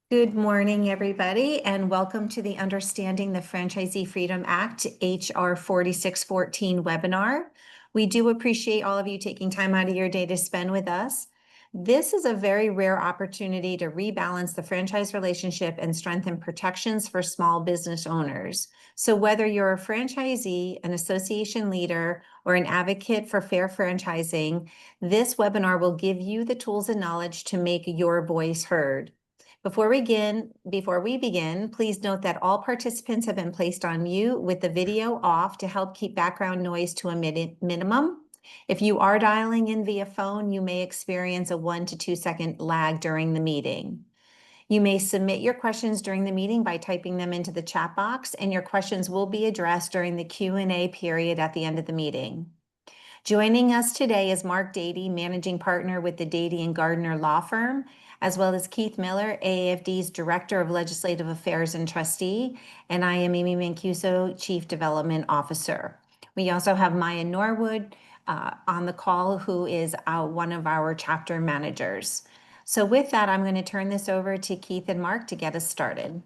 Good morning, everybody, and welcome to the Understanding the Franchisee Freedom Act HR 4614 webinar. We do appreciate all of you taking time out of your day to spend with us. This is a very rare opportunity to rebalance the franchise relationship and strengthen protections for small business owners. So whether you're a franchisee, an association leader, or an advocate for fair franchising, this webinar will give you the tools and knowledge to make your voice heard. Before we begin, please note that all participants have been placed on mute with the video off to help keep background noise to a minimum. If you are dialing in via phone, you may experience a 1 to 2 second lag during the meeting. You may submit your questions during the meeting by typing them into the chat box, and your questions will be addressed during the Q&A period at the end of the meeting. Joining us today is Mark Dady, Managing Partner with the Dady & Gardner Law Firm, as well as Keith Miller, AAFD's Director of Legislative Affairs and Trustee, and I am Amy Mancuso, Chief Development Officer. We also have Maya Norwood on the call, who is one of our chapter managers. So with that, I'm going to turn this over to Keith and Mark to get us started.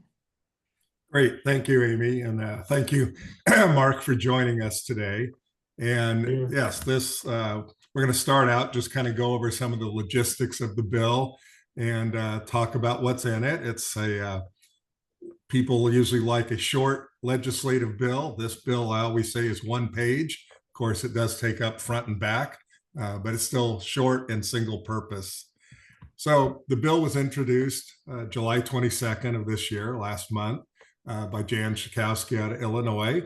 Great. Thank you, Amy. And thank you, Mark, for joining us today. And yes, we're going to start out, just kind of go over some of the logistics of the bill and talk about what's in it. People usually like a short legislative bill. This bill, I always say, is one page. Of course, it does take up front and back, but it's still short and single purpose. So the bill was introduced July 22nd of this year, last month, by Jan Schakowsky out of Illinois.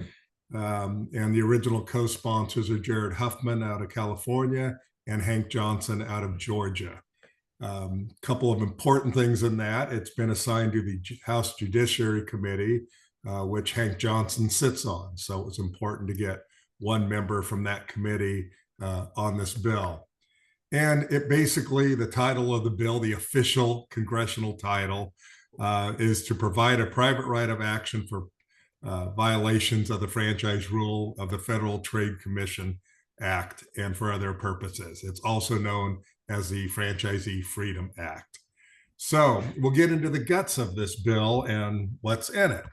And the original co-sponsors are Jared Huffman out of California and Hank Johnson out of Georgia. Couple of important things in that: it's been assigned to the House Judiciary Committee, which Hank Johnson sits on. So it was important to get one member from that committee on this bill. And it basically, the title of the bill, the official congressional title, is to provide a private right of action for violations of the franchise rule of the Federal Trade Commission Act and for other purposes. It's also known as the Franchisee Freedom Act. So we'll get into the guts of this bill and what's in it.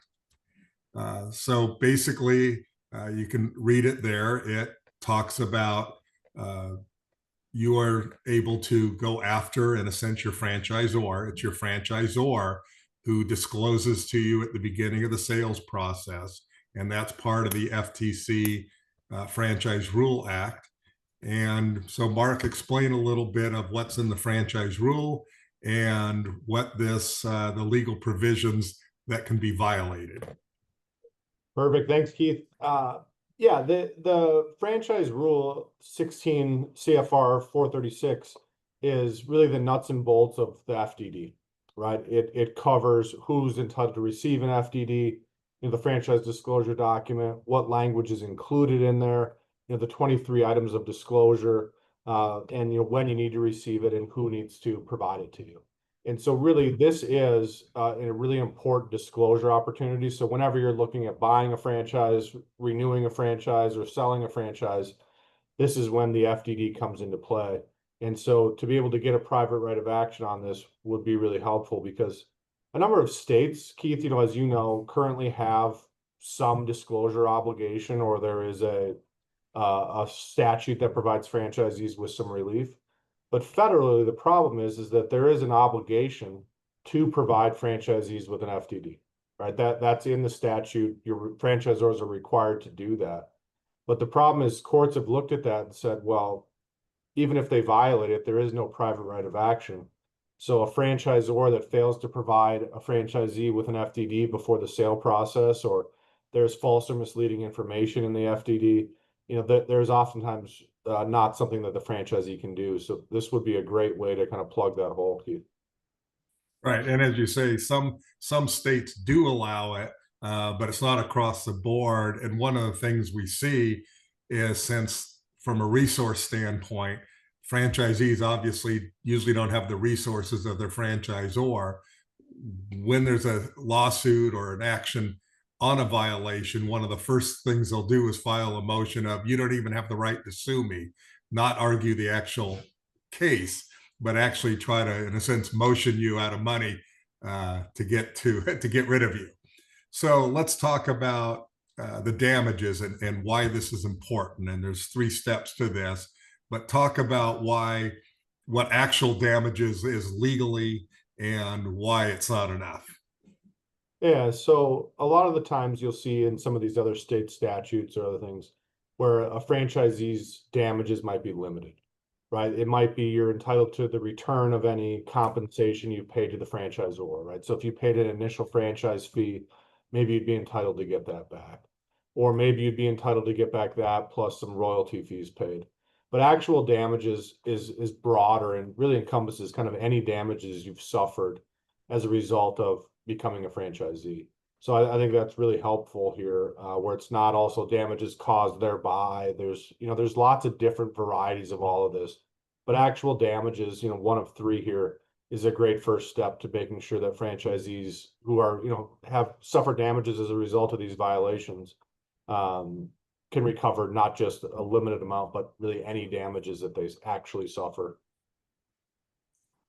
So basically, you can read it there. It talks about you are able to go after, in a sense, your franchisor. It's your franchisor who discloses to you at the beginning of the sales process. And that's part of the FTC Franchise Rule Act. And so, Mark, explain a little bit of what's in the franchise rule and what the legal provisions that can be violated. Perfect. Thanks, Keith. Yeah, the franchise rule 16 CFR 436 is really the nuts and bolts of the FDD, right? It covers who's entitled to receive an FDD, the franchise disclosure document, what language is included in there, the 23 items of disclosure, and when you need to receive it and who needs to provide it to you. And so really this is a really important disclosure opportunity. So whenever you're looking at buying a franchise, renewing a franchise, or selling a franchise, this is when the FDD comes into play. And so to be able to get a private right of action on this would be really helpful, because a number of states, Keith, as you know, currently have some disclosure obligation, or there is a statute that provides franchisees with some relief. But federally, the problem is that there is an obligation to provide franchisees with an FDD, right? That's in the statute. Your franchisors are required to do that. But the problem is courts have looked at that and said, well, even if they violate it, there is no private right of action. So a franchisor that fails to provide a franchisee with an FDD before the sale process, or there's false or misleading information in the FDD, there's oftentimes not something that the franchisee can do. So this would be a great way to kind of plug that hole, Keith. Right. And as you say, some states do allow it, but it's not across the board. And one of the things we see is, since from a resource standpoint, franchisees obviously usually don't have the resources of their franchisor. When there's a lawsuit or an action on a violation, one of the first things they'll do is file a motion of, you don't even have the right to sue me, not argue the actual case, but actually try to, in a sense, motion you out of money to get rid of you. So let's talk about the damages and why this is important. And there's 3 steps to this, but talk about what actual damages is legally and why it's not enough. Yeah, so a lot of the times you'll see in some of these other state statutes or other things where a franchisee's damages might be limited, right? It might be you're entitled to the return of any compensation you paid to the franchisor, right? So if you paid an initial franchise fee, maybe you'd be entitled to get that back. Or maybe you'd be entitled to get back that plus some royalty fees paid. But actual damages is broader and really encompasses kind of any damages you've suffered as a result of becoming a franchisee. So I think that's really helpful here, where it's not also damages caused thereby. There's lots of different varieties of all of this, but actual damages, one of 3 here is a great first step to making sure that franchisees who are, have suffered damages as a result of these violations, can recover not just a limited amount, but really any damages that they actually suffer.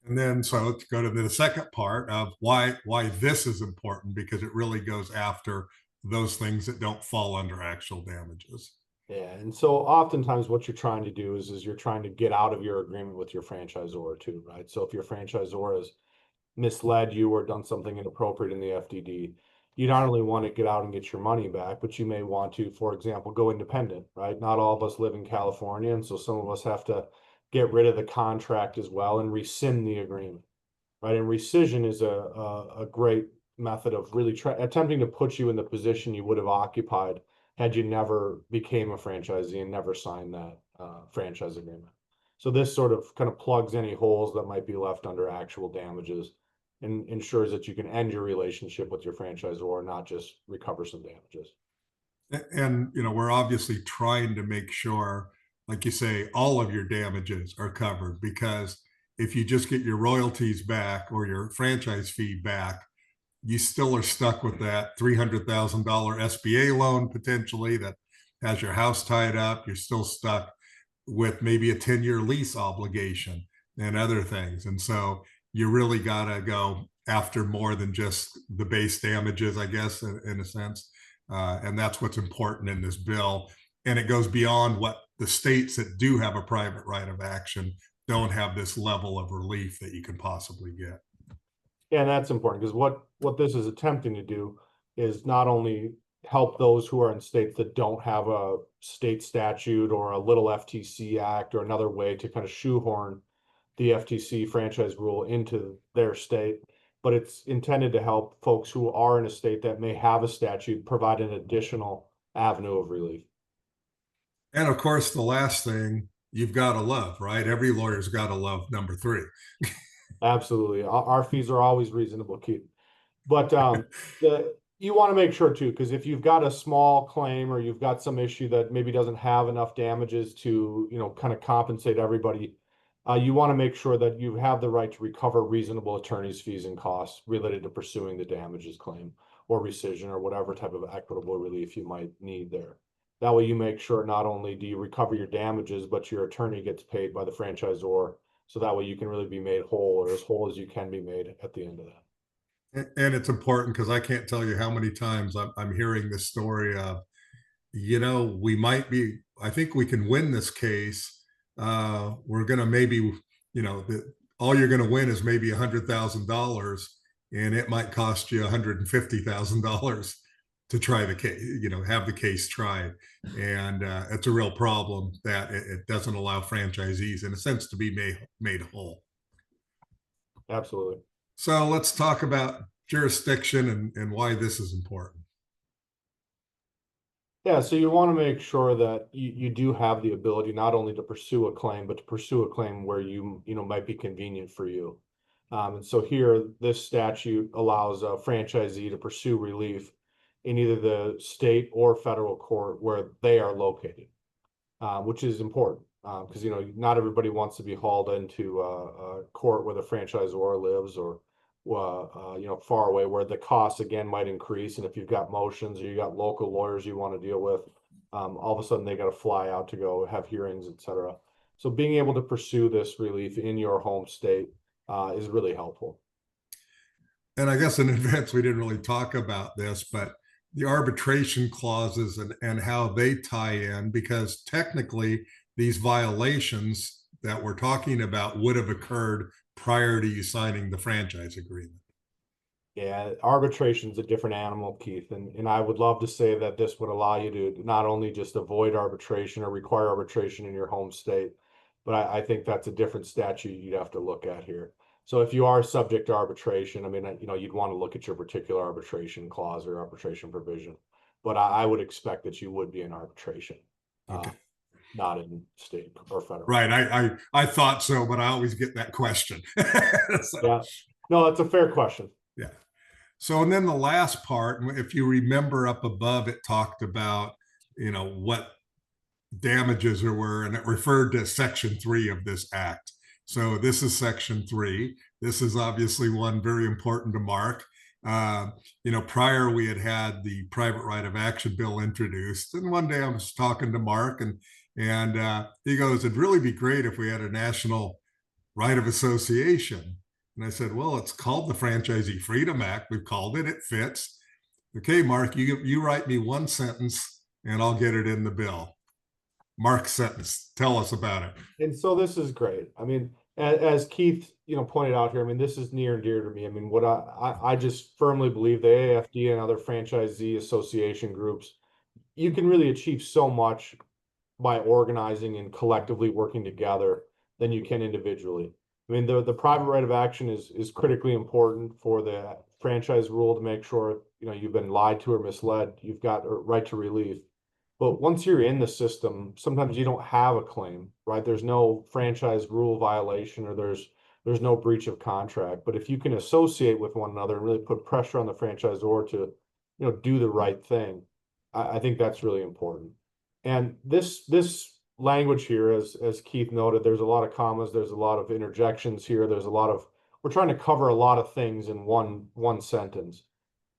And then, so let's go to the second part of why this is important, because it really goes after those things that don't fall under actual damages. Yeah, and so oftentimes what you're trying to do is you're trying to get out of your agreement with your franchisor too, right? So if your franchisor has misled you or done something inappropriate in the FDD, you not only want to get out and get your money back, but you may want to, for example, go independent, right? Not all of us live in California, and so some of us have to get rid of the contract as well and rescind the agreement, right? And rescission is a great method of really attempting to put you in the position you would have occupied had you never became a franchisee and never signed that franchise agreement. So this sort of kind of plugs any holes that might be left under actual damages and ensures that you can end your relationship with your franchisor, not just recover some damages. And we're obviously trying to make sure, like you say, all of your damages are covered, because if you just get your royalties back or your franchise fee back, you still are stuck with that $300,000 SBA loan potentially that has your house tied up. You're still stuck with maybe a 10-year lease obligation and other things. And so you really got to go after more than just the base damages, I guess, in a sense. And that's what's important in this bill. And it goes beyond what the states that do have a private right of action don't have this level of relief that you can possibly get. Yeah, and that's important because what this is attempting to do is not only help those who are in states that don't have a state statute or a little FTC act or another way to kind of shoehorn the FTC franchise rule into their state, but it's intended to help folks who are in a state that may have a statute provide an additional avenue of relief. And of course, the last thing you've got to love, right? Every lawyer's got to love number 3. Absolutely. Our fees are always reasonable, Keith. But you want to make sure too, because if you've got a small claim or you've got some issue that maybe doesn't have enough damages to, kind of compensate everybody, you want to make sure that you have the right to recover reasonable attorney's fees and costs related to pursuing the damages claim or rescission or whatever type of equitable relief you might need there. That way you make sure not only do you recover your damages, but your attorney gets paid by the franchisor. So that way you can really be made whole, or as whole as you can be made at the end of that. And it's important because I can't tell you how many times I'm hearing this story of, I think we can win this case. We're going to maybe, all you're going to win is maybe $100,000, and it might cost you $150,000 to try the case, have the case tried. And it's a real problem that it doesn't allow franchisees, in a sense, to be made whole. Absolutely. So let's talk about jurisdiction and why this is important. Yeah, so you want to make sure that you do have the ability not only to pursue a claim, but to pursue a claim where you might be convenient for you. And so here, this statute allows a franchisee to pursue relief in either the state or federal court where they are located, which is important because not everybody wants to be hauled into a court where the franchisor lives or far away, where the costs again might increase. And if you've got motions or you got local lawyers you want to deal with, all of a sudden they got to fly out to go have hearings, etc. So being able to pursue this relief in your home state is really helpful. And I guess in advance, we didn't really talk about this, but the arbitration clauses and how they tie in, because technically these violations that we're talking about would have occurred prior to you signing the franchise agreement. Yeah, arbitration's a different animal, Keith, and I would love to say that this would allow you to not only just avoid arbitration or require arbitration in your home state, but I think that's a different statute you'd have to look at here. So if you are subject to arbitration, I mean, you know, you'd want to look at your particular arbitration clause or arbitration provision. But I would expect that you would be in arbitration, Okay. not in state or federal. Right. I thought so, but I always get that question. So, Yeah. No, that's a fair question. yeah. So, and then the last part, if you remember up above, it talked about, what damages there were, and it referred to Section 3 of this act. So this is Section 3. This is obviously one very important to mark. Prior we had the private right of action bill introduced, and one day I was talking to Mark, and he goes, "It'd really be great if we had a national right of association." And I said, "Well, it's called the Franchisee Freedom Act. We've called it. It fits." "Okay, Mark, you write me one sentence, and I'll get it in the bill." Mark's sentence. Tell us about it. And so this is great. I mean, as Keith, pointed out here, I mean, this is near and dear to me. I mean, what I just firmly believe the AAFD and other franchisee association groups, you can really achieve so much by organizing and collectively working together than you can individually. I mean, the private right of action is critically important for the franchise rule to make sure, you've been lied to or misled, you've got a right to relief. But once you're in the system, sometimes you don't have a claim, right? There's no franchise rule violation, or there's no breach of contract. But if you can associate with one another and really put pressure on the franchisor to, do the right thing, I think that's really important. And this language here, as Keith noted, there's a lot of commas, there's a lot of interjections here, we're trying to cover a lot of things in one sentence.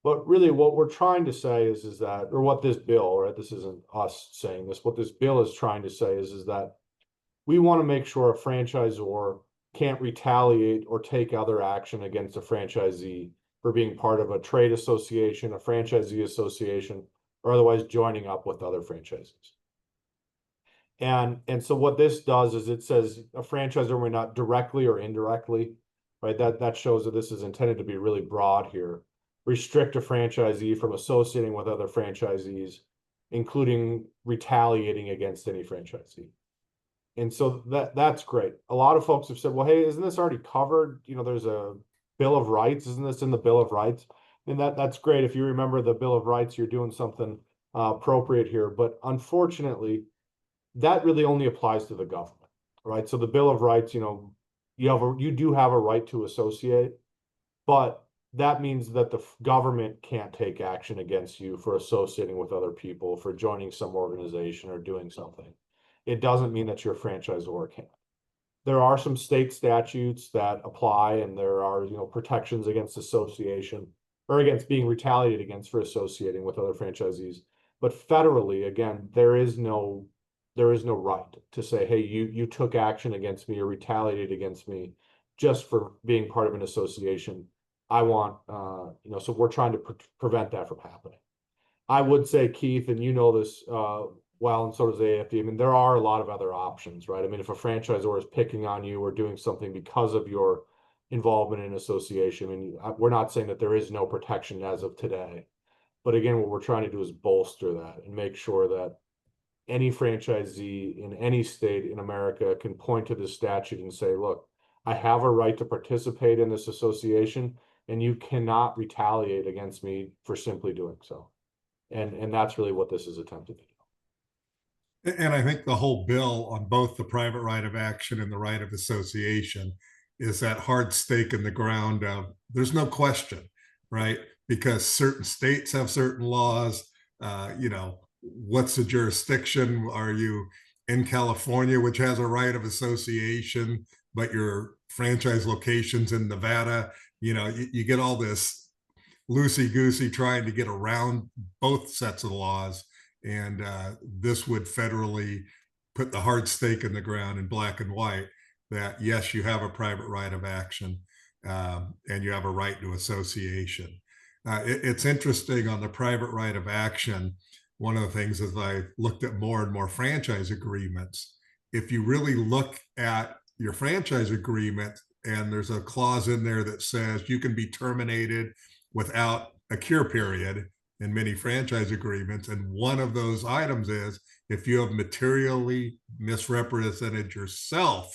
But really what we're trying to say is that, or what this bill, right, this isn't us saying this, what this bill is trying to say is that we want to make sure a franchisor can't retaliate or take other action against a franchisee for being part of a trade association, a franchisee association, or otherwise joining up with other franchisees. And so what this does is it says a franchisor may not directly or indirectly, right? That shows that this is intended to be really broad here. Restrict a franchisee from associating with other franchisees, including retaliating against any franchisee. And so that's great. A lot of folks have said, well, hey, isn't this already covered? There's a Bill of Rights. Isn't this in the Bill of Rights? And that's great. If you remember the Bill of Rights, you're doing something appropriate here. But unfortunately, that really only applies to the government, right? So the Bill of Rights, you do have a right to associate, but that means that the government can't take action against you for associating with other people, for joining some organization or doing something. It doesn't mean that your franchisor can't. There are some state statutes that apply, and there are, protections against association or against being retaliated against for associating with other franchisees. But federally, again, there is no right to say, hey, you took action against me or retaliated against me just for being part of an association. I want, so we're trying to prevent that from happening. I would say, Keith, and this well, and so does AAFD, I mean, there are a lot of other options, right? I mean, if a franchisor is picking on you or doing something because of your involvement in association, I mean, we're not saying that there is no protection as of today. But again, what we're trying to do is bolster that and make sure that any franchisee in any state in America can point to this statute and say, look, I have a right to participate in this association, and you cannot retaliate against me for simply doing so. And that's really what this is attempted to do. And I think the whole bill on both the private right of action and the right of association is that hard stake in the ground of there's no question, right? Because certain states have certain laws. What's the jurisdiction? Are you in California, which has a right of association, but your franchise location's in Nevada? You get all this loosey-goosey trying to get around both sets of laws. And this would federally put the hard stake in the ground in black and white that, yes, you have a private right of action. and you have a right to association. It's interesting on the private right of action. One of the things as I looked at more and more franchise agreements, if you really look at your franchise agreement, and there's a clause in there that says you can be terminated without a cure period in many franchise agreements. And one of those items is if you have materially misrepresented yourself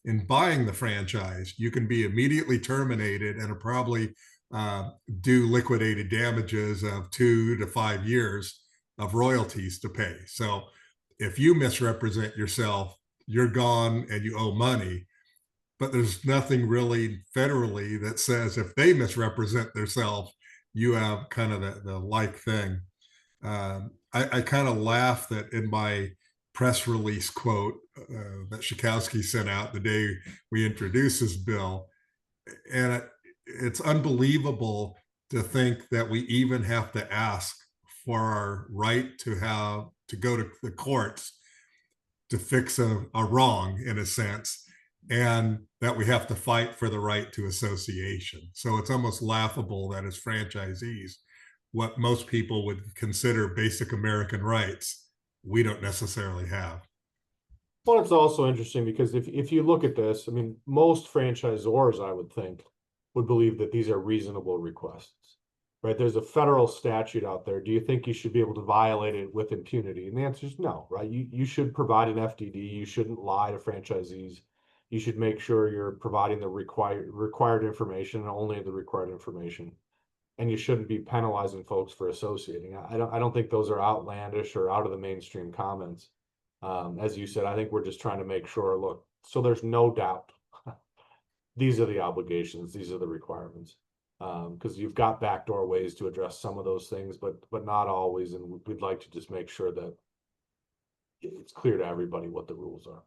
in buying the franchise, you can be immediately terminated and are probably due liquidated damages of 2 to 5 years of royalties to pay. So if you misrepresent yourself, you're gone and you owe money. But there's nothing really federally that says if they misrepresent themselves, you have kind of the like thing. I kind of laugh that in my press release quote that Schakowsky sent out the day we introduced this bill, and it's unbelievable to think that we even have to ask for our right to go to the courts to fix a wrong in a sense, and that we have to fight for the right to association. So it's almost laughable that as franchisees, what most people would consider basic American rights, we don't necessarily have. Well, it's also interesting because if you look at this, I mean, most franchisors, I would think, would believe that these are reasonable requests, right? There's a federal statute out there. Do you think you should be able to violate it with impunity? And the answer is no, right? You should provide an FDD. You shouldn't lie to franchisees. You should make sure you're providing the required information and only the required information. And you shouldn't be penalizing folks for associating. I don't think those are outlandish or out of the mainstream comments. As you said, I think we're just trying to make sure, look, so there's no doubt these are the obligations, these are the requirements. Because you've got backdoor ways to address some of those things, but not always. And we'd like to just make sure that it's clear to everybody what the rules are.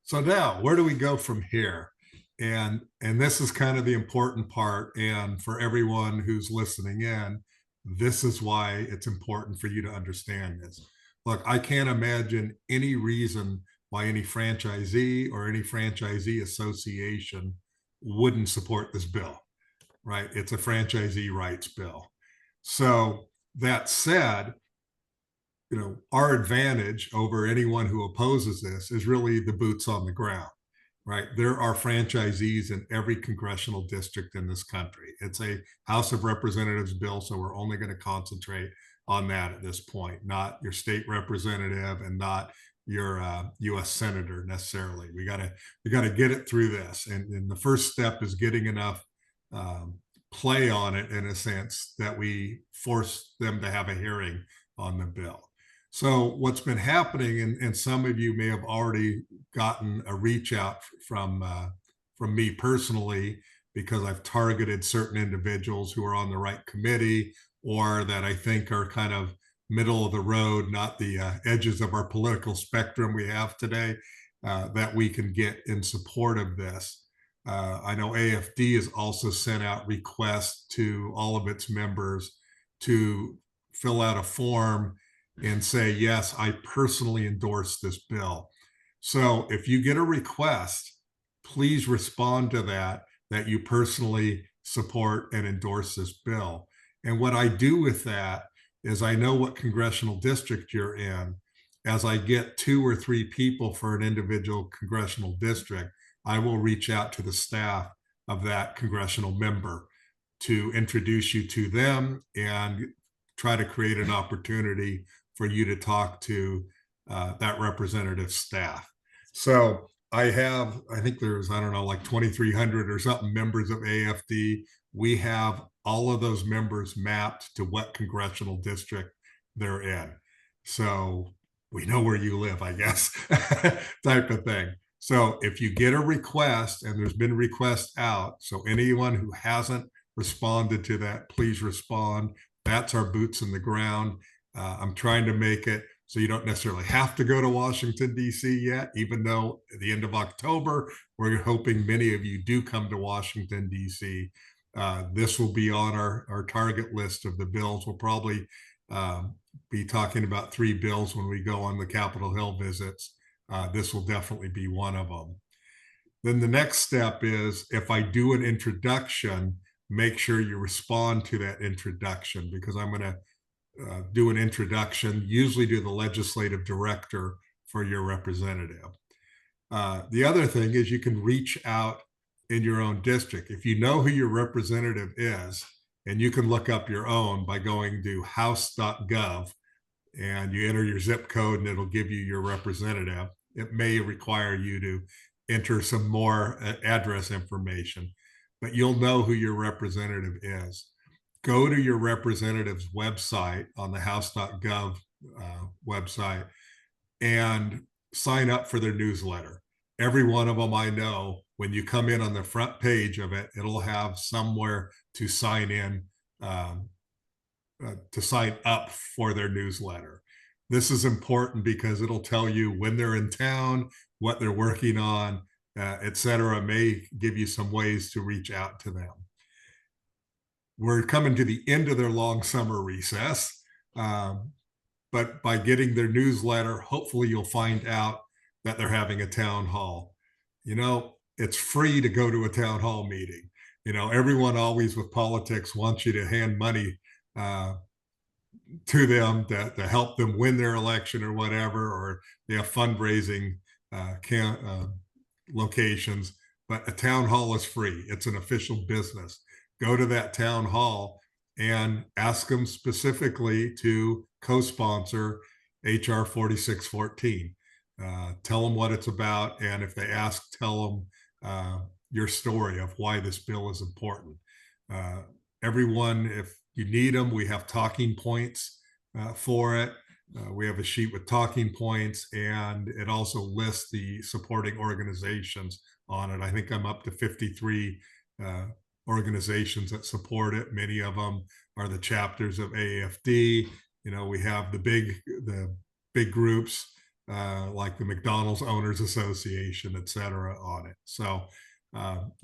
So now, where do we go from here? And this is kind of the important part. And for everyone who's listening in, this is why it's important for you to understand this. Look, I can't imagine any reason why any franchisee or any franchisee association wouldn't support this bill, right? It's a franchisee rights bill. So that said, our advantage over anyone who opposes this is really the boots on the ground, right? There are franchisees in every congressional district in this country. It's a House of Representatives bill, so we're only going to concentrate on that at this point, not your state representative and not your U.S. senator necessarily. We got to get it through this, and the first step is getting enough play on it in a sense that we force them to have a hearing on the bill. So what's been happening, and some of you may have already gotten a reach out from me personally, because I've targeted certain individuals who are on the right committee or that I think are kind of middle of the road, not the edges of our political spectrum we have today, that we can get in support of this. I know AFD has also sent out requests to all of its members to fill out a form and say, yes, I personally endorse this bill. So if you get a request, please respond to that you personally support and endorse this bill. And what I do with that is I know what congressional district you're in. As I get 2 or 3 people for an individual congressional district, I will reach out to the staff of that congressional member to introduce you to them and try to create an opportunity for you to talk to that representative staff. So I think there's, I don't know, like 2,300 or something members of AFD. We have all of those members mapped to what congressional district they're in. So we know where you live, I guess, type of thing. So if you get a request, and there's been requests out, so anyone who hasn't responded to that, please respond. That's our boots in the ground. I'm trying to make it so you don't necessarily have to go to Washington, D.C. yet, even though at the end of October, we're hoping many of you do come to Washington, D.C. This will be on our target list of the bills. We'll probably be talking about 3 bills when we go on the Capitol Hill visits. This will definitely be one of them. Then the next step is, if I do an introduction, make sure you respond to that introduction, because I'm going to do an introduction, usually to the legislative director for your representative. The other thing is you can reach out in your own district. If you know who your representative is, and you can look up your own by going to house.gov and you enter your zip code and it'll give you your representative. It may require you to enter some more address information, but you'll know who your representative is. Go to your representative's website on the house.gov website and sign up for their newsletter. Every one of them, I know, when you come in on the front page of it, it'll have somewhere to sign in, to sign up for their newsletter. This is important because it'll tell you when they're in town, what they're working on, etc. May give you some ways to reach out to them. We're coming to the end of their long summer recess, but by getting their newsletter, hopefully you'll find out that they're having a town hall. You know, it's free to go to a town hall meeting. You know, everyone always with politics wants you to hand money to them to help them win their election or whatever, or they have fundraising locations, but a town hall is free. It's an official business. Go to that town hall and ask them specifically to co-sponsor HR 4614. Tell them what it's about, and if they ask, tell them your story of why this bill is important. Everyone, if you need them, we have talking points for it. We have a sheet with talking points, and it also lists the supporting organizations on it. I think I'm up to 53 organizations that support it. Many of them are the chapters of AAFD. You know, we have the big groups like the McDonald's Owners Association, et cetera, on it. So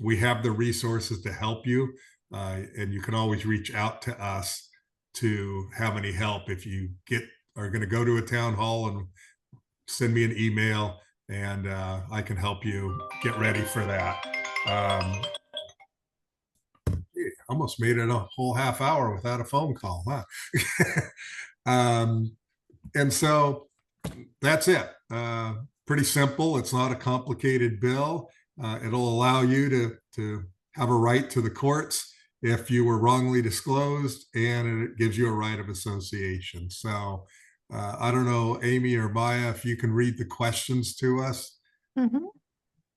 we have the resources to help you, and you can always reach out to us to have any help. If you are going to go to a town hall, and send me an email, and I can help you get ready for that. Almost made it a whole half hour without a phone call, huh? And so that's it. Pretty simple. It's not a complicated bill. It'll allow you to have a right to the courts if you were wrongly disclosed, and it gives you a right of association. So I don't know, Amy or Maya, if you can read the questions to us. Mm-hmm.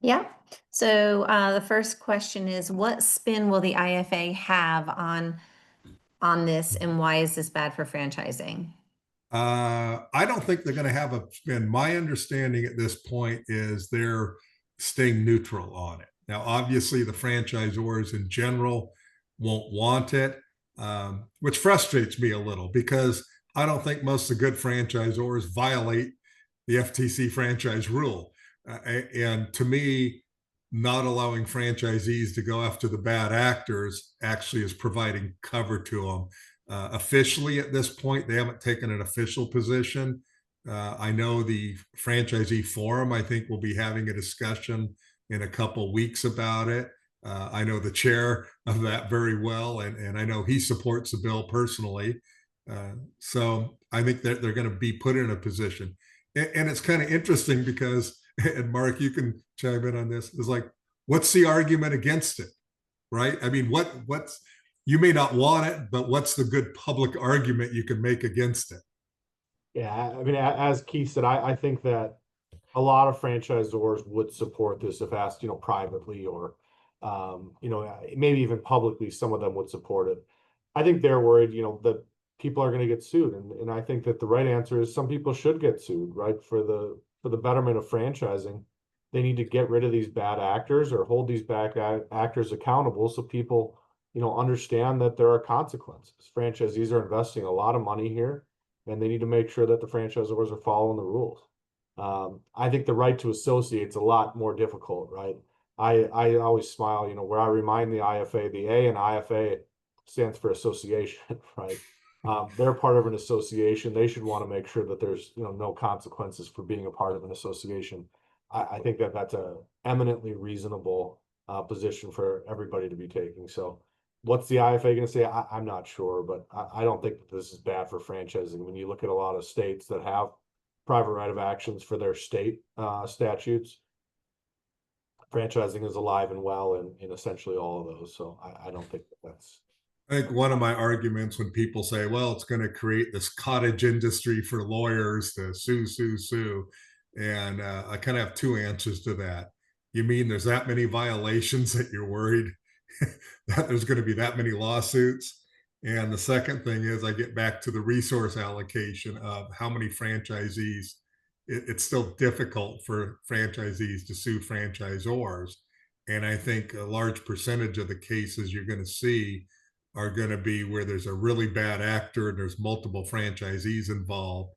Yeah. So the first question is, what spin will the IFA have on this, and why is this bad for franchising? I don't think they're going to have a spin. My understanding at this point is they're staying neutral on it. Now, obviously, the franchisors in general won't want it, which frustrates me a little, because I don't think most of the good franchisors violate the FTC Franchise Rule. And to me, not allowing franchisees to go after the bad actors actually is providing cover to them. Officially, at this point, they haven't taken an official position. I know the franchisee forum, I think, will be having a discussion in a couple weeks about it. I know the chair of that very well, and I know he supports the bill personally. So I think that they're going to be put in a position. And it's kind of interesting because, and Mark, you can chime in on this, is like, what's the argument against it, right? I mean, what's, you may not want it, but what's the good public argument you can make against it? Yeah, I mean, as Keith said, I think that a lot of franchisors would support this if asked, privately, or, maybe even publicly, some of them would support it. I think they're worried, that people are going to get sued. And I think that the right answer is some people should get sued, right? For the betterment of franchising, they need to get rid of these bad actors, or hold these bad actors accountable, so people, understand that there are consequences. Franchisees are investing a lot of money here, and they need to make sure that the franchisors are following the rules. I think the right to associate is a lot more difficult, right? I always smile, where I remind the IFA, the A in IFA stands for association, right? They're part of an association. They should want to make sure that there's, no consequences for being a part of an association. I think that that's a eminently reasonable position for everybody to be taking. So what's the IFA going to say? I'm not sure, but I don't think that this is bad for franchising. When you look at a lot of states that have private right of actions for their state statutes, franchising is alive and well in essentially all of those. So I don't think that that's. I think one of my arguments when people say, well, it's going to create this cottage industry for lawyers to sue, sue, sue. And I kind of have two answers to that. You mean there's that many violations that you're worried that there's going to be that many lawsuits? And the second thing is, I get back to the resource allocation of how many franchisees. It's still difficult for franchisees to sue franchisors. And I think a large percentage of the cases you're going to see are going to be where there's a really bad actor and there's multiple franchisees involved,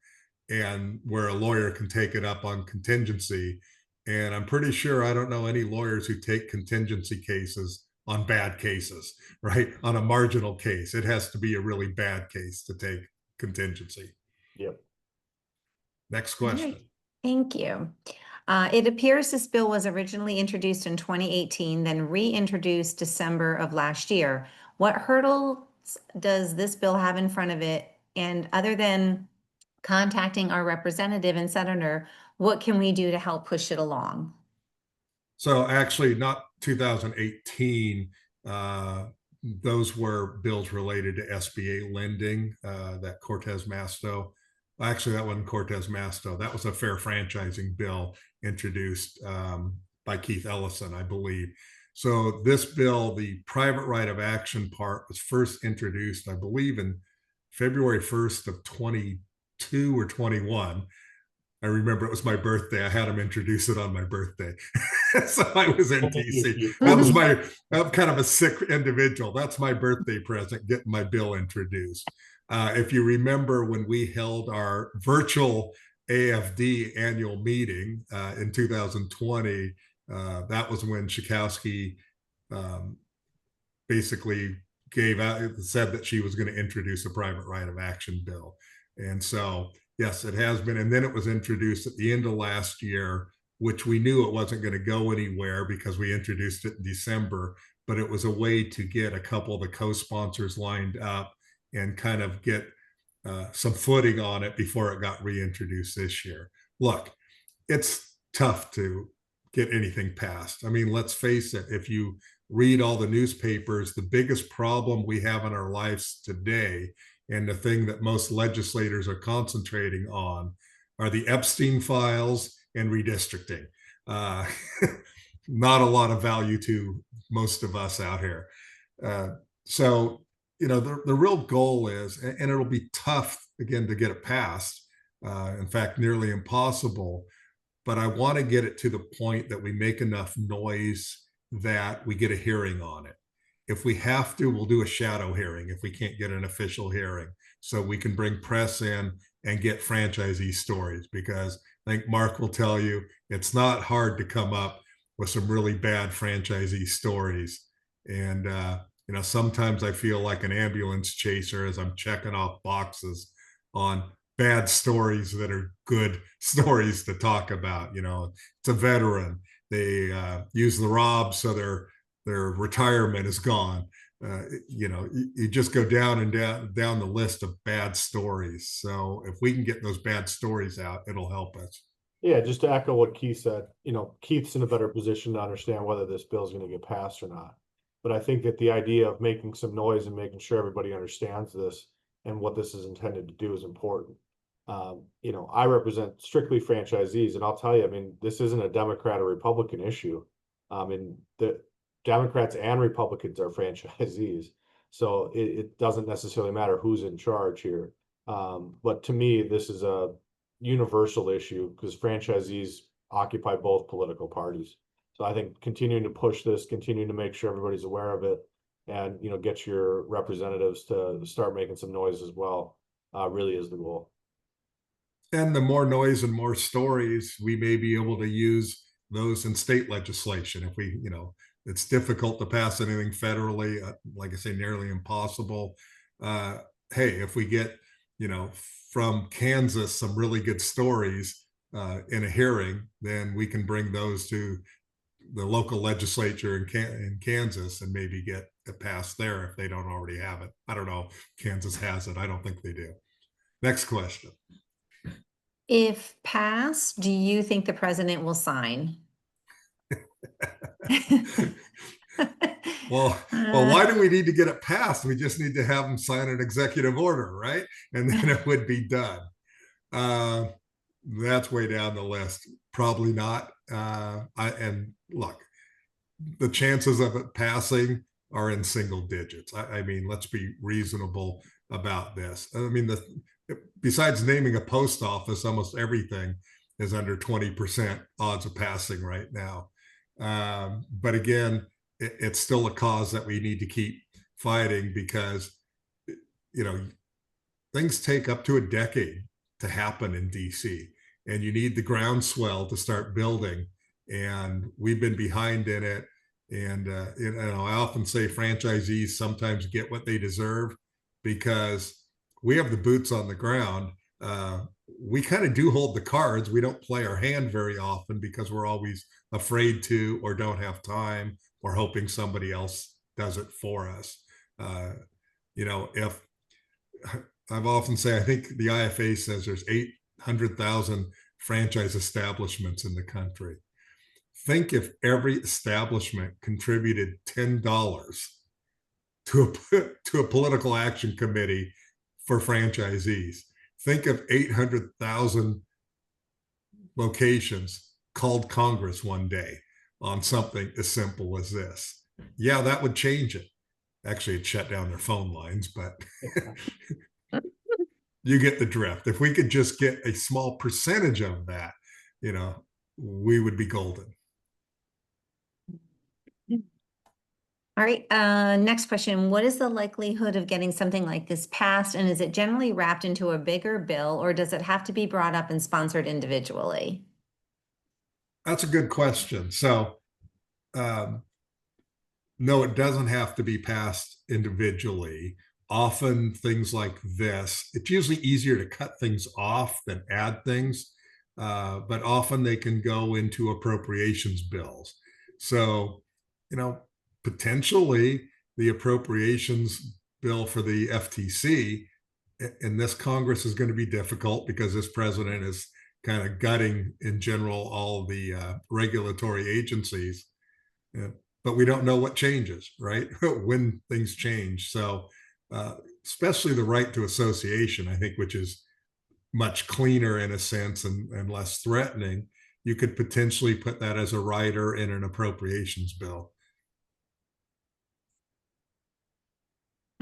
and where a lawyer can take it up on contingency. And I'm pretty sure I don't know any lawyers who take contingency cases on bad cases, right? On a marginal case. It has to be a really bad case to take contingency. Yep. Next All question. right. Thank you. It appears this bill was originally introduced in 2018, then reintroduced December of last year. What hurdles does this bill have in front of it? And other than contacting our representative and senator, what can we do to help push it along? So actually, not 2018. Those were bills related to SBA lending, that Cortez Masto. Actually, that wasn't Cortez Masto. That was a fair franchising bill introduced by Keith Ellison, I believe. So this bill, the private right of action part, was first introduced, I believe, in February 1st of 22 or 21. I remember it was my birthday. I had him introduce it on my birthday. So I was in DC. That was I'm kind of a sick individual. That's my birthday present, getting my bill introduced. If you remember when we held our virtual AFD annual meeting in 2020, that was when Schakowsky basically said that she was going to introduce a private right of action bill. And so, yes, it has been. And then it was introduced at the end of last year, which we knew it wasn't going to go anywhere because we introduced it in December, but it was a way to get a couple of the co-sponsors lined up and kind of get some footing on it before it got reintroduced this year. Look, it's tough to get anything passed. I mean, let's face it, if you read all the newspapers, the biggest problem we have in our lives today, and the thing that most legislators are concentrating on, are the Epstein files and redistricting. Not a lot of value to most of us out here. So, you know, the real goal is, and it'll be tough, again, to get it passed. In fact, nearly impossible. But I want to get it to the point that we make enough noise that we get a hearing on it. If we have to, we'll do a shadow hearing if we can't get an official hearing, so we can bring press in and get franchisee stories, because I think Mark will tell you it's not hard to come up with some really bad franchisee stories. And, you know, sometimes I feel like an ambulance chaser as I'm checking off boxes on bad stories that are good stories to talk about. You know, it's a veteran. They use the rob, so their retirement is gone. You know, you just go down and down the list of bad stories. So if we can get those bad stories out, it'll help us. Yeah, just to echo what Keith said, you know, Keith's in a better position to understand whether this bill is going to get passed or not. But I think that the idea of making some noise and making sure everybody understands this and what this is intended to do is important. You know, I represent strictly franchisees, and I'll tell you, I mean, this isn't a Democrat or Republican issue. And the Democrats and Republicans are franchisees, so it doesn't necessarily matter who's in charge here. But to me, this is a universal issue because franchisees occupy both political parties. So I think continuing to push this, continuing to make sure everybody's aware of it, and, you know, get your representatives to start making some noise as well, really is the goal. And the more noise and more stories, we may be able to use those in state legislation. If we, you know, it's difficult to pass anything federally, like I say, nearly impossible. Hey, if we get, you know, from Kansas some really good stories, in a hearing, then we can bring those to the local legislature in Kansas and maybe get it passed there if they don't already have it. I don't know if Kansas has it. I don't think they do. Next question. If passed, do you think the president will sign? Well, why do we need to get it passed? We just need to have them sign an executive order, right? And then it would be done. That's way down the list. Probably not. And look, the chances of it passing are in single digits. I mean, let's be reasonable about this. I mean, besides naming a post office, almost everything is under 20% odds of passing right now. But again, it's still a cause that we need to keep fighting because, you know, things take up to a decade to happen in DC, and you need the groundswell to start building. And we've been behind in it. And you know, I often say franchisees sometimes get what they deserve because we have the boots on the ground. We kind of do hold the cards. We don't play our hand very often because we're always afraid to, or don't have time, or hoping somebody else does it for us. You know, if I've often say, I think the IFA says there's 800,000 franchise establishments in the country. Think if every establishment contributed $10 to a political action committee for franchisees. Think of 800,000 locations called Congress one day on something as simple as this. Yeah, that would change it. Actually, it shut down their phone lines, but you get the drift. If we could just get a small percentage of that, you know, we would be golden. All right, next question. What is the likelihood of getting something like this passed? And is it generally wrapped into a bigger bill, or does it have to be brought up and sponsored individually? That's a good question. So, no, it doesn't have to be passed individually. Often things like this, it's usually easier to cut things off than add things, but often they can go into appropriations bills. So, you know, potentially the appropriations bill for the FTC in this Congress is going to be difficult because this president is kind of gutting in general all the regulatory agencies. But we don't know what changes, right? When things change. So especially the right to association, I think, which is much cleaner in a sense and less threatening, you could potentially put that as a rider in an appropriations bill.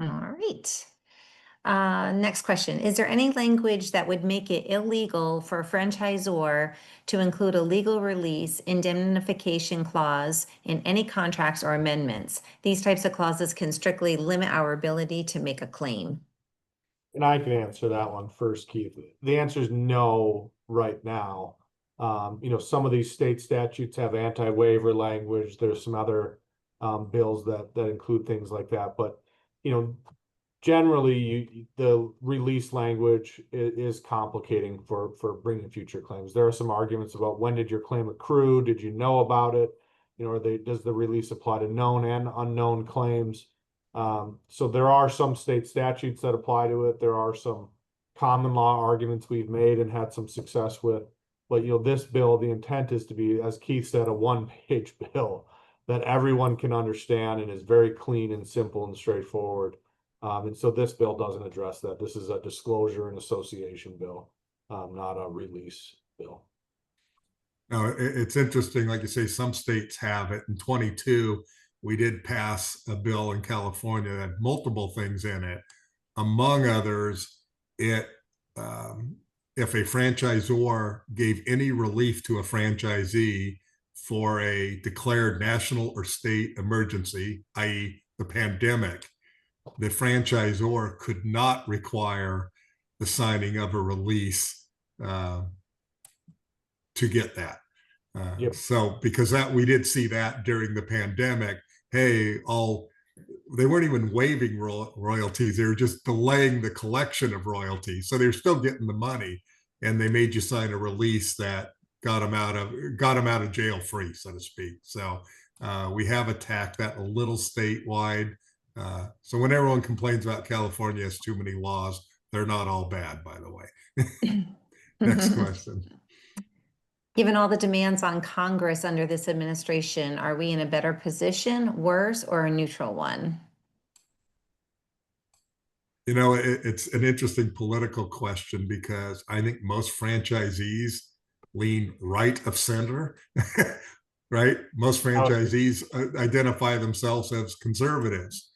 All right. Next question. Is there any language that would make it illegal for a franchisor to include a legal release indemnification clause in any contracts or amendments? These types of clauses can strictly limit our ability to make a claim. And I can answer that one first, Keith. The answer is no right now. You know, some of these state statutes have anti-waiver language. There's some other bills that include things like that. But, you know, generally the release language is complicating for bringing future claims. There are some arguments about when did your claim accrue? Did you know about it? You know, does the release apply to known and unknown claims? So there are some state statutes that apply to it. There are some common law arguments we've made and had some success with. But, you know, this bill, the intent is to be, as Keith said, a one-page bill that everyone can understand and is very clean and simple and straightforward. And so this bill doesn't address that. This is a disclosure and association bill, not a release bill. No, it's interesting. Like you say, some states have it. In 22, we did pass a bill in California that had multiple things in it. Among others, if a franchisor gave any relief to a franchisee for a declared national or state emergency, i.e. the pandemic, the franchisor could not require the signing of a release to get that. Yep. So because we did see that during the pandemic, hey, they weren't even waiving royalties. They were just delaying the collection of royalties. So they're still getting the money, and they made you sign a release that got them out of jail free, so to speak. So we have attacked that a little statewide. So when everyone complains about California has too many laws, they're not all bad, by the way. Next question. Given all the demands on Congress under this administration, are we in a better position, worse, or a neutral one? You know, it's an interesting political question because I think most franchisees lean right of center, right? Most franchisees identify themselves as conservatives.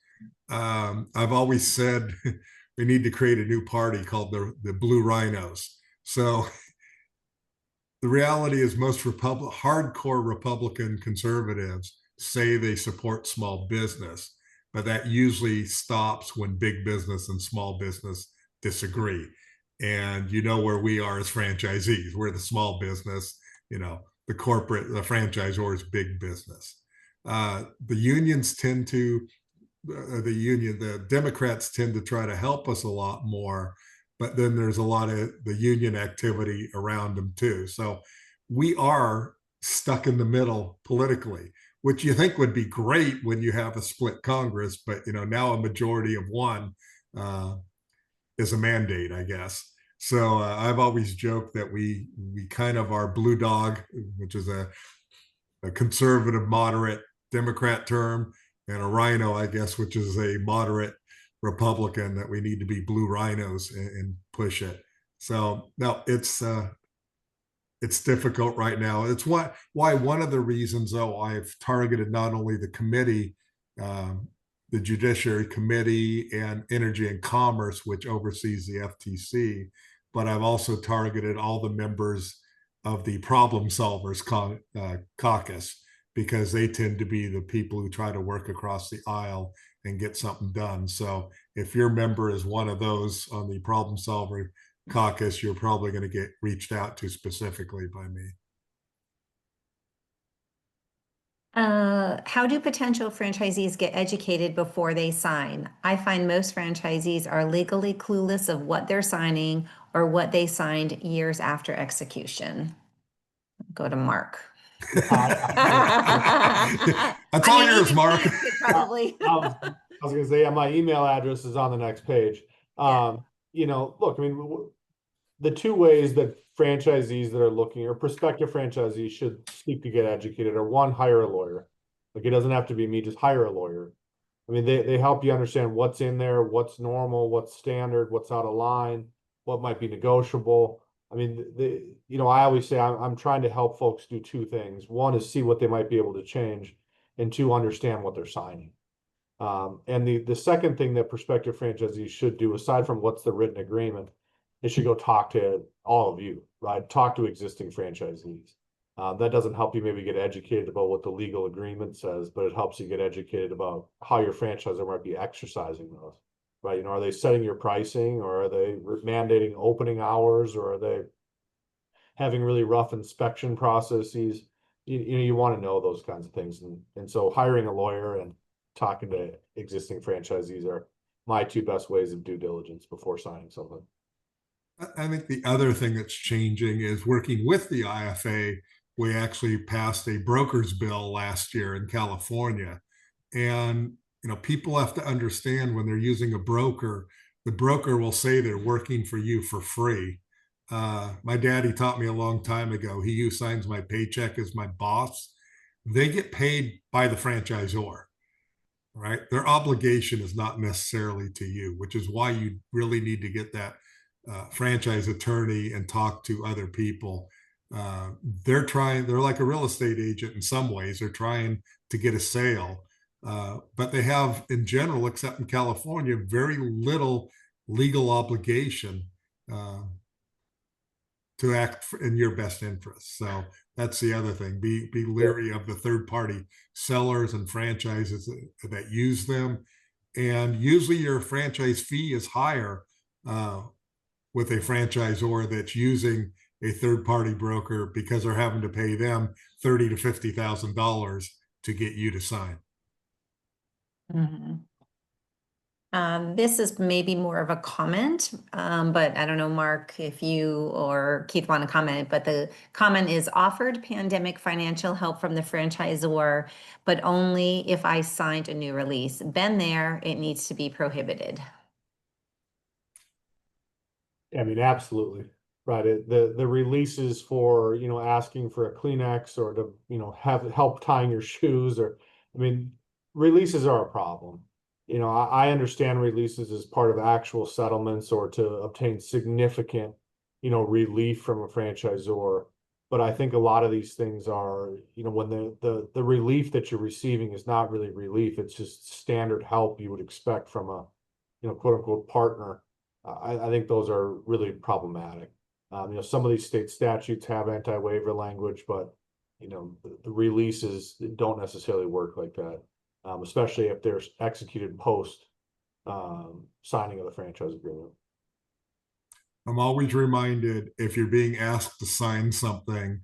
I've always said we need to create a new party called the Blue Rhinos. So the reality is most hardcore Republican conservatives say they support small business, but that usually stops when big business and small business disagree. And you know where we are as franchisees. We're the small business, you know, the franchisor is big business. The unions tend to, the Democrats tend to try to help us a lot more, but then there's a lot of the union activity around them too. So we are stuck in the middle politically, which you think would be great when you have a split Congress, but you know, now a majority of one is a mandate, I guess. So I've always joked that we kind of are blue dog, which is a conservative, moderate Democrat term, and a rhino, I guess, which is a moderate Republican, that we need to be blue rhinos and push it. So no, it's difficult right now. It's why one of the reasons, though, I've targeted not only the committee, the Judiciary Committee and Energy and Commerce, which oversees the FTC, but I've also targeted all the members of the Problem Solvers Caucus, because they tend to be the people who try to work across the aisle and get something done. So if your member is one of those on the Problem Solver Caucus, you're probably going to get reached out to specifically by me. How do potential franchisees get educated before they sign? I find most franchisees are legally clueless of what they're signing or what they signed years after execution. Go to Mark. That's all yours, Mark. Probably. I was going to say, yeah, my email address is on the next page. You know, look, I mean, the two ways that franchisees that are looking, or prospective franchisees, should seek to get educated are: one, hire a lawyer. Like, it doesn't have to be me, just hire a lawyer. I mean, they help you understand what's in there, what's normal, what's standard, what's out of line, what might be negotiable. I mean, you know, I always say I'm trying to help folks do two things. One is see what they might be able to change, and two, understand what they're signing. And the second thing that prospective franchisees should do, aside from what's the written agreement, they should go talk to all of you, right? Talk to existing franchisees. That doesn't help you maybe get educated about what the legal agreement says, but it helps you get educated about how your franchisor might be exercising those, right? You know, are they setting your pricing, or are they mandating opening hours, or are they having really rough inspection processes? You know, you want to know those kinds of things. And so hiring a lawyer and talking to existing franchisees are my two best ways of due diligence before signing something. I think the other thing that's changing is working with the IFA. We actually passed a broker's bill last year in California. And, you know, people have to understand, when they're using a broker, the broker will say they're working for you for free. My daddy taught me a long time ago, he who signs my paycheck is my boss. They get paid by the franchisor, right? Their obligation is not necessarily to you, which is why you really need to get that franchise attorney and talk to other people. They're like a real estate agent in some ways. They're trying to get a sale, but they have, in general, except in California, very little legal obligation to act in your best interest. So that's the other thing. Be leery of the third-party sellers and franchises that use them. And usually your franchise fee is higher with a franchisor that's using a third-party broker, because they're having to pay them $30,000 to $50,000 to get you to sign. Mm-hmm. This is maybe more of a comment, but I don't know, Mark, if you or Keith want to comment, but the comment is offered pandemic financial help from the franchisor, but only if I signed a new release. Been there, it needs to be prohibited. I mean, absolutely, right. The releases for, asking for a Kleenex or to, have help tying your shoes I mean, releases are a problem. I understand releases as part of actual settlements or to obtain significant, relief from a franchisor. But I think a lot of these things are, when the relief that you're receiving is not really relief, it's just standard help you would expect from a, quote unquote partner. I think those are really problematic. Some of these state statutes have anti-waiver language, but the releases don't necessarily work like that, especially if they're executed post signing of the franchise agreement. I'm always reminded if you're being asked to sign something,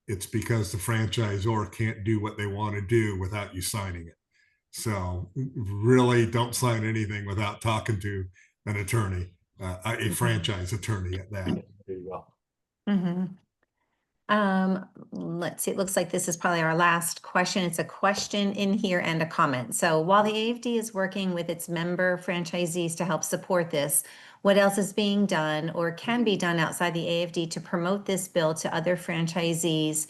it's because the franchisor can't do what they want to do without you signing it. So really don't sign anything without talking to an attorney, a franchise attorney at that. There you go. Mm-hmm. Let's see, it looks like this is probably our last question. It's a question in here and a comment. So while the AAFD is working with its member franchisees to help support this, what else is being done or can be done outside the AAFD to promote this bill to other franchisees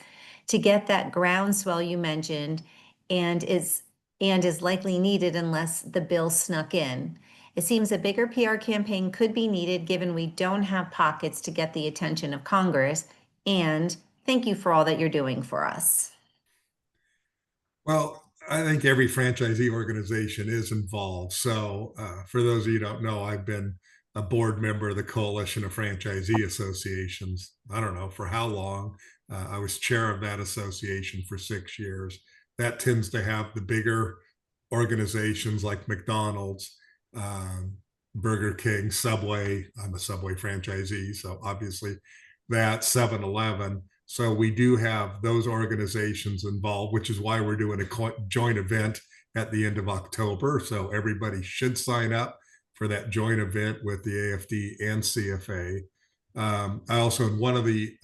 to get that groundswell you mentioned and is likely needed unless the bill snuck in? It seems a bigger PR campaign could be needed given we don't have pockets to get the attention of Congress, and thank you for all that you're doing for us. Well, I think every franchisee organization is involved. So for those of you who don't know, I've been a board member of the Coalition of Franchisee Associations. I don't know for how long. I was chair of that association for 6 years. That tends to have the bigger organizations like McDonald's, Burger King, Subway. I'm a Subway franchisee, so obviously that 7-Eleven. So we do have those organizations involved, which is why we're doing a joint event at the end of October. So everybody should sign up for that joint event with the AAFD and CFA. I also, one of the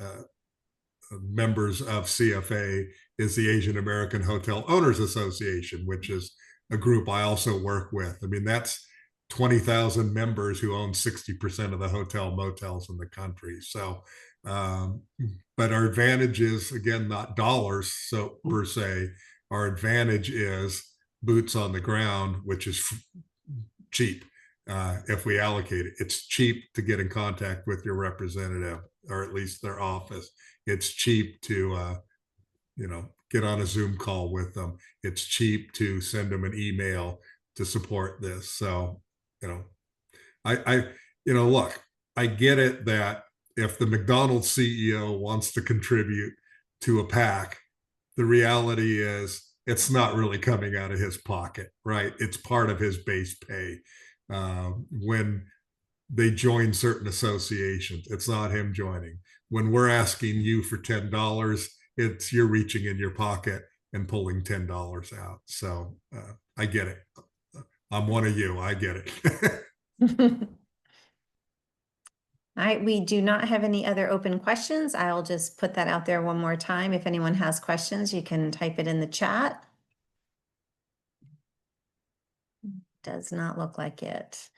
members of CFA is the Asian American Hotel Owners Association, which is a group I also work with. I mean, that's 20,000 members who own 60% of the hotel motels in the country. So, but our advantage is, again, not dollars so per se. Our advantage is boots on the ground, which is cheap. If we allocate it, it's cheap to get in contact with your representative, or at least their office. It's cheap to, get on a Zoom call with them. It's cheap to send them an email to support this. So, look, I get it that if the McDonald's CEO wants to contribute to a PAC, the reality is it's not really coming out of his pocket, right? It's part of his base pay. When they join certain associations, it's not him joining. When we're asking you for $10, it's you're reaching in your pocket and pulling $10 out. So I get it. I'm one of you. I get it. All right, we do not have any other open questions. I'll just put that out there one more time. If anyone has questions, you can type it in the chat. Does not look like it.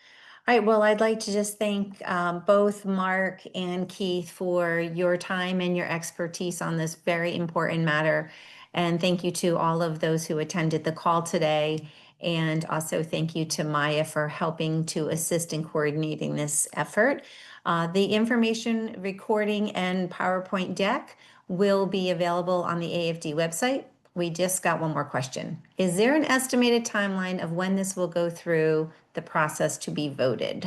All right, well, I'd like to just thank both Mark and Keith for your time and your expertise on this very important matter. And thank you to all of those who attended the call today. And also thank you to Maya for helping to assist in coordinating this effort. The information recording and PowerPoint deck will be available on the AAFD website. We just got one more question. Is there an estimated timeline of when this will go through the process to be voted?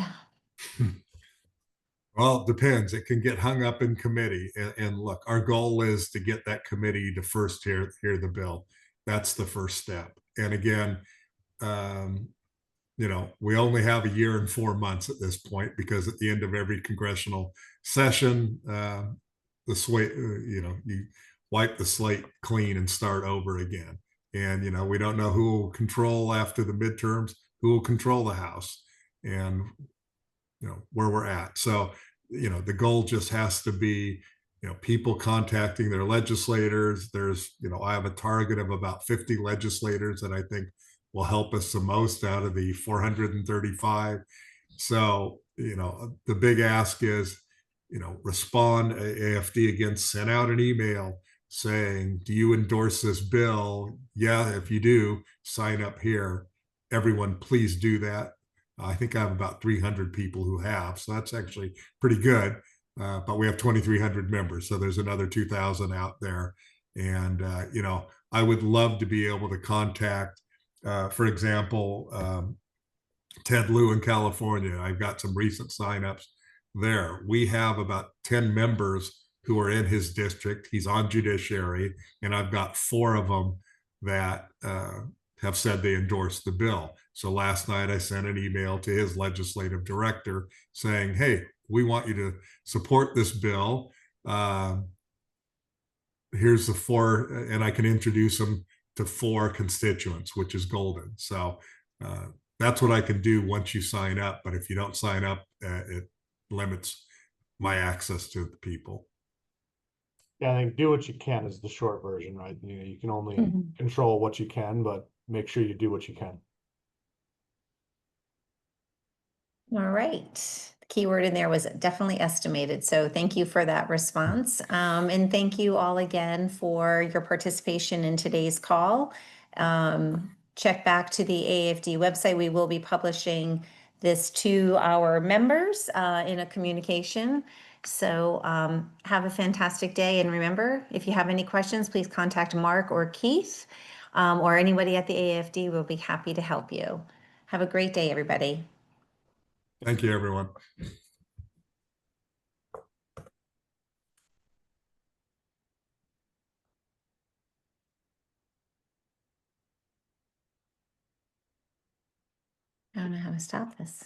Well, it depends. It can get hung up in committee. And look, our goal is to get that committee to first hear the bill. That's the first step. And again, we only have a year and 4 months at this point, because at the end of every congressional session, you wipe the slate clean and start over again. And, we don't know who will control after the midterms, who will control the House. and where we're at. So, the goal just has to be, people contacting their legislators. There's, I have a target of about 50 legislators that I think will help us the most out of the 435. So, the big ask is, respond. AFD again sent out an email saying, do you endorse this bill? Yeah, if you do, sign up here. Everyone, please do that. I think I have about 300 people who have, so that's actually pretty good. But we have 2,300 members, so there's another 2,000 out there. And I would love to be able to contact, for example, Ted Lieu in California. I've got some recent signups there. We have about 10 members who are in his district. He's on judiciary, and I've got 4 of them that have said they endorse the bill. So last night I sent an email to his legislative director saying, hey, we want you to support this bill. Here's the 4, and I can introduce them to 4 constituents, which is golden. So that's what I can do once you sign up. But if you don't sign up, it limits my access to the people. Yeah, I think do what you can is the short version, right? You can only control what you can, but make sure you do what you can. All right. The key word in there was definitely estimated. So thank you for that response. And thank you all again for your participation in today's call. Check back to the AAFD website. We will be publishing this to our members in a communication. So have a fantastic day. And remember, if you have any questions, please contact Mark or Keith or anybody at the AAFD. We'll be happy to help you. Have a great day, everybody. Thank you, everyone. I don't know how to stop this.